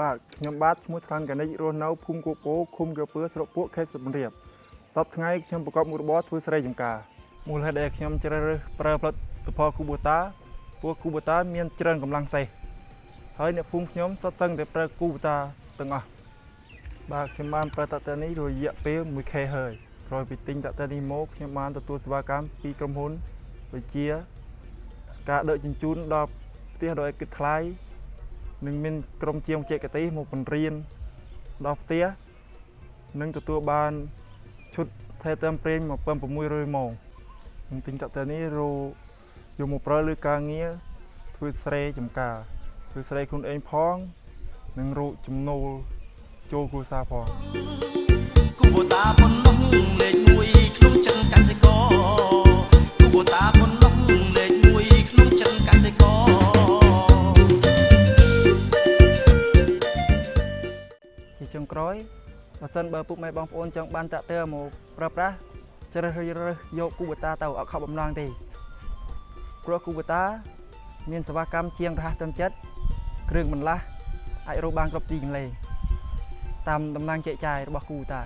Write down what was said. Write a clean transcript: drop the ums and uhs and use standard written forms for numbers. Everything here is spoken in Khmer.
បាទខ្ញុំបាទឈ្មោះថ្លាន់កនិចរស់នៅភូមិគូពោឃុំកើពើស្រុកពួកខេត្តសៀមរាបសប្តាហ៍ថ្ងៃខ្ញុំប្រកបមុខរបរធ្វើស្រែចម្ការមូលហេតុដែលខ្ញុំជ្រើសរើសប្រើផលិតផលគូបូតាព្រោះគូបូតាមានច្រើនកម្លាំងសេះហើយអ្នកភូមិខ្ញុំសុទ្ធសឹងតែប្រើគូបូតាទាំងអស់បាទខ្ញុំបានប្រើតាក់ទិននេះរយៈពេល 1K ហើយក្រោយពីទិញតាក់ទិននេះមកខ្ញុំបានទទួលសេវាកម្មពីក្រុមហ៊ុនដូចជាការដឹកជញ្ជូនដល់ផ្ទះដោយឥតគិតថ្លៃនឹងមានក្រុមជាងបច្ចេកទេសមកបង្រៀនដល់ផ្ទះនិងទទួលបានឈុតថែទាំប្រេង1600ម៉ោងខ្ញុំទិញតាក់ទិននេះយកមកប្រើលើការងារធ្វើស្រែចម្ការធ្វើស្រែខ្លួនឯងផងនិងរកចំណូលចូលគ្រួសារផងគូបូតាប៉ុណ្ណោះលេខ1ក្នុងចិនកសិករគូបូតាប៉ុណ្ណោះលេខ1ក្នុងចិនកសិករជាចុងក្រោយបើសិនបើពុកម៉ែបងប្អូនចង់បានតាក់ទើមកប្រើប្រាស់ជ្រើសរើសយកគូបូតាទៅអត់ខកបំណងទេព្រោះគូបូតាមានសេវាកម្មជាងរហ័សទាន់ចិត្តគ្រឿងបន្លាស់អាចរកបានគ្រប់ទីកន្លែងតាមដំណើរចែកចាយរបស់គូបូតា